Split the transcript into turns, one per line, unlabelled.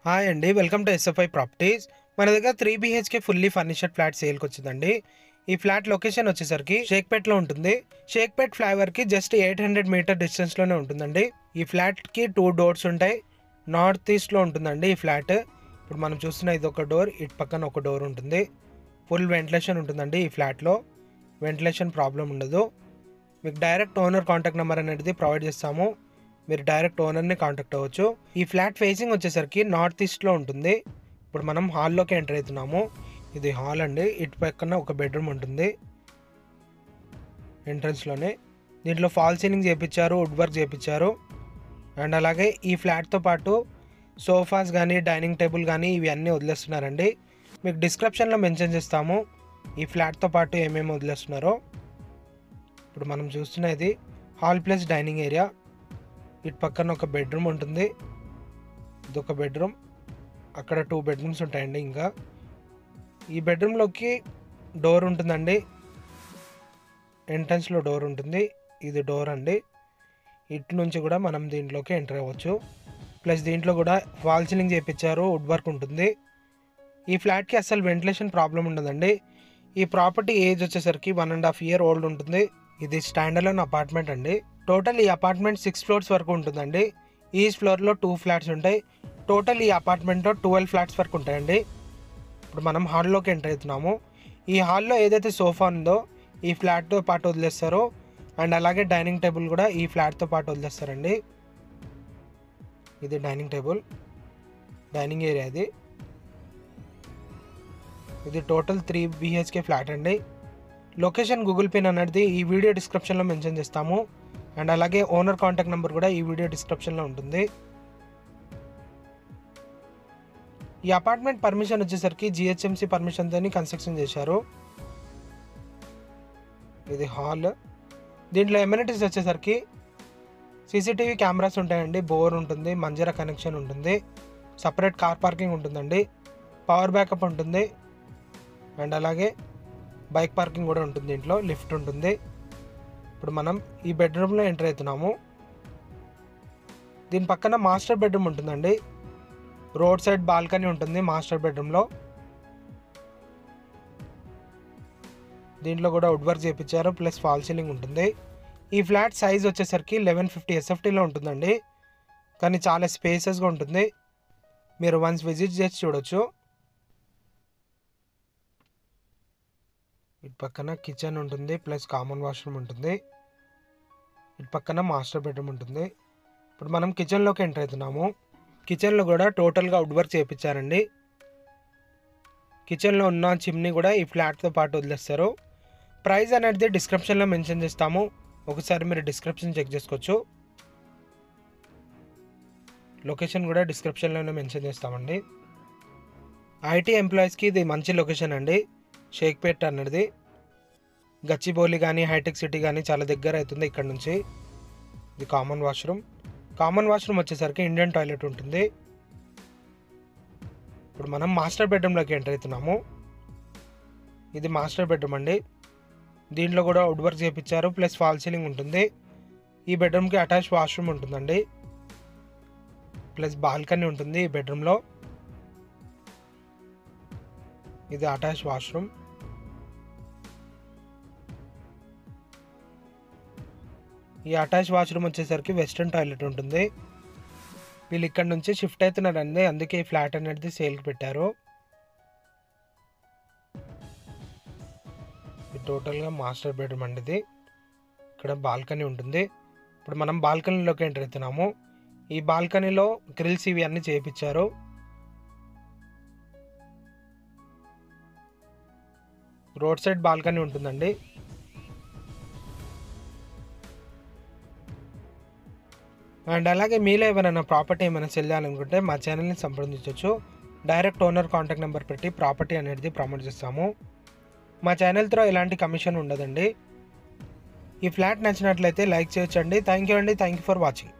Hi అండి, welcome to SFI properties. మన దగ్గర 3 BHK ఫుల్లీ ఫర్నిష్డ్ ఫ్లాట్ సేల్కి వచ్చిందండి. ఈ ఫ్లాట్ లొకేషన్ వచ్చేసరికి షేక్పేట్లో ఉంటుంది. షేక్పేట్ ఫ్లైఓవర్కి జస్ట్ 800 మీటర్ డిస్టెన్స్లోనే ఉంటుందండి. ఈ ఫ్లాట్కి 2 డోర్స్ ఉంటాయి. నార్త్ ఈస్ట్లో ఉంటుందండి ఈ ఫ్లాట్. ఇప్పుడు మనం చూస్తున్న ఇది ఒక డోర్, ఇటు పక్కన ఒక డోర్ ఉంటుంది. ఫుల్ వెంటిలేషన్ ఉంటుందండి ఈ ఫ్లాట్లో. వెంటిలేషన్ ప్రాబ్లం ఉండదు. మీకు డైరెక్ట్ ఓనర్ కాంటాక్ట్ నెంబర్ అనేది ప్రొవైడ్ చేస్తాము. మీరు డైరెక్ట్ ఓనర్ని కాంటాక్ట్ అవ్వచ్చు. ఈ ఫ్లాట్ ఫేసింగ్ వచ్చేసరికి నార్త్ ఈస్ట్లో ఉంటుంది. ఇప్పుడు మనం హాల్లోకి ఎంటర్ అవుతున్నాము. ఇది హాల్ అండి. ఇటు పక్కన ఒక బెడ్రూమ్ ఉంటుంది ఎంట్రన్స్లోనే. దీంట్లో ఫాల్ సీలింగ్ చేయించారు, వుడ్ వర్క్ చేయించారు. అండ్ అలాగే ఈ ఫ్లాట్తో పాటు సోఫాస్ కానీ డైనింగ్ టేబుల్ కానీ ఇవి అన్నీ వదిలేస్తున్నారండి. మీకు డిస్క్రిప్షన్లో మెన్షన్ చేస్తాము ఈ ఫ్లాట్తో పాటు ఏమేమి వదిలేస్తున్నారో. ఇప్పుడు మనం చూస్తున్నది హాల్ ప్లస్ డైనింగ్ ఏరియా. ఇటు పక్కన ఒక బెడ్రూమ్ ఉంటుంది. ఇదొక బెడ్రూమ్, అక్కడ 2 బెడ్రూమ్స్ ఉంటాయండి. ఇంకా ఈ బెడ్రూమ్లోకి డోర్ ఉంటుందండి. ఎంట్రన్స్లో డోర్ ఉంటుంది. ఇది డోర్ అండి. ఇటు నుంచి కూడా మనం దీంట్లోకి ఎంటర్ అవ్వచ్చు. ప్లస్ దీంట్లో కూడా ఫాల్ సీలింగ్ చేయించారు, వుడ్ వర్క్ ఉంటుంది. ఈ ఫ్లాట్కి అసలు వెంటిలేషన్ ప్రాబ్లం ఉండదండి. ఈ ప్రాపర్టీ ఏజ్ వచ్చేసరికి 1.5 year ఓల్డ్ ఉంటుంది. ఇది స్టాండ్ అలోన్ అపార్ట్మెంట్ అండి. టోటల్ ఈ అపార్ట్మెంట్ 6 floors వరకు ఉంటుందండి. ఈచ్ ఫ్లోర్లో 2 flats ఉంటాయి. టోటల్ ఈ అపార్ట్మెంట్లో 12 flats వరకు ఉంటాయండి. ఇప్పుడు మనం హాల్లోకి ఎంటర్ అవుతున్నాము. ఈ హాల్లో ఏదైతే సోఫా ఉందో ఈ ఫ్లాట్తో పాటు వదిలేస్తారో, అండ్ అలాగే డైనింగ్ టేబుల్ కూడా ఈ ఫ్లాట్తో పాటు వదిలేస్తారండి. ఇది డైనింగ్ టేబుల్, డైనింగ్ ఏరియా. ఇది టోటల్ 3 BHK ఫ్లాట్ అండి. లొకేషన్ గూగుల్ పిన్ అనేది ఈ వీడియో డిస్క్రిప్షన్లో మెన్షన్ చేస్తాము. అండ్ అలాగే ఓనర్ కాంటాక్ట్ నెంబర్ కూడా ఈ వీడియో డిస్క్రిప్షన్లో ఉంటుంది. ఈ అపార్ట్మెంట్ పర్మిషన్ వచ్చేసరికి GHMC పర్మిషన్తో కన్స్ట్రక్షన్ చేశారు. ఇది హాల్. దీంట్లో ఎమ్యూనిటీస్ వచ్చేసరికి CCTV కెమెరాస్ ఉంటాయండి, బోర్ ఉంటుంది, మంజీరా కనెక్షన్ ఉంటుంది, సపరేట్ కార్ పార్కింగ్ ఉంటుందండి, పవర్ బ్యాకప్ ఉంటుంది, అండ్ అలాగే బైక్ పార్కింగ్ కూడా ఉంటుంది. దీంట్లో లిఫ్ట్ ఉంటుంది. ఇప్పుడు మనం ఈ బెడ్రూమ్లో ఎంటర్ అవుతున్నాము. దీని పక్కన మాస్టర్ బెడ్రూమ్ ఉంటుందండి. రోడ్ సైడ్ బాల్కనీ ఉంటుంది మాస్టర్ బెడ్రూమ్లో. దీంట్లో కూడా వుడ్ వర్క్ చేయించారు, ప్లస్ ఫాల్ సీలింగ్ ఉంటుంది. ఈ ఫ్లాట్ సైజ్ వచ్చేసరికి 1150 SFTలో ఉంటుందండి. కానీ చాలా స్పేసెస్గా ఉంటుంది. మీరు వన్స్ విజిట్ చేసి చూడొచ్చు. ఇటు పక్కన కిచెన్ ఉంటుంది, ప్లస్ కామన్ వాష్రూమ్ ఉంటుంది. ఇటు పక్కన మాస్టర్ బెడ్రూమ్ ఉంటుంది. ఇప్పుడు మనం కిచెన్లోకి ఎంటర్ అవుతున్నాము. కిచెన్లో కూడా టోటల్గా వుడ్ వర్క్ చేయించారండి. కిచెన్లో ఉన్న చిమ్నీ కూడా ఈ ఫ్లాట్తో పాటు వదిలేస్తారు. ప్రైస్ అనేది డిస్క్రిప్షన్లో మెన్షన్ చేస్తాము. ఒకసారి మీరు డిస్క్రిప్షన్ చెక్ చేసుకోవచ్చు. లొకేషన్ కూడా డిస్క్రిప్షన్లోనే మెన్షన్ చేస్తామండి. IT ఎంప్లాయీస్కి ఇది మంచి లొకేషన్ అండి. షేక్పేట్ అనేది గచ్చిబౌలి కానీ హైటెక్ సిటీ కానీ చాలా దగ్గర అవుతుంది ఇక్కడ నుంచి. ఇది కామన్ వాష్రూమ్. కామన్ వాష్రూమ్ వచ్చేసరికి ఇండియన్ టాయిలెట్ ఉంటుంది. ఇప్పుడు మనం మాస్టర్ బెడ్రూమ్లోకి ఎంటర్ అవుతున్నాము. ఇది మాస్టర్ బెడ్రూమ్ అండి. దీంట్లో కూడా వుడ్ వర్క్ చేయించారు, ప్లస్ ఫాల్ సీలింగ్ ఉంటుంది. ఈ బెడ్రూమ్కి అటాచ్ వాష్రూమ్ ఉంటుందండి, ప్లస్ బాల్కనీ ఉంటుంది ఈ బెడ్రూమ్లో. ఇది అటాచ్ వాష్రూమ్. ఈ అటాచ్ వాష్రూమ్ వచ్చేసరికి వెస్ట్రన్ టాయిలెట్ ఉంటుంది. వీళ్ళు ఇక్కడ నుంచి షిఫ్ట్ అవుతున్నారండి, అందుకే ఈ ఫ్లాట్ అనేది సేల్కి పెట్టారు. ఇది టోటల్గా మాస్టర్ బెడ్రూమ్ అండి. ఇది ఇక్కడ బాల్కనీ ఉంటుంది. ఇప్పుడు మనం బాల్కనీలోకి ఎంటర్ అవుతున్నాము. ఈ బాల్కనీలో గ్రిల్స్ ఇవి అన్నీ చేయించారు. రోడ్ సైడ్ బాల్కనీ ఉంటుందండి. అండ్ అలాగే మీలో ఎవరైనా ప్రాపర్టీ ఏమైనా సెల్ చేయాలనుకుంటే మా ఛానల్ని సంప్రదించవచ్చు. డైరెక్ట్ ఓనర్ కాంటాక్ట్ నెంబర్ పెట్టి ప్రాపర్టీ అనేది ప్రమోట్ చేస్తాము. మా ఛానల్తో ఎలాంటి కమిషన్ ఉండదండి. ఈ ఫ్లాట్ నచ్చినట్లయితే లైక్ చేయొచ్చండి. థ్యాంక్ యూ అండి. Thank you for watching.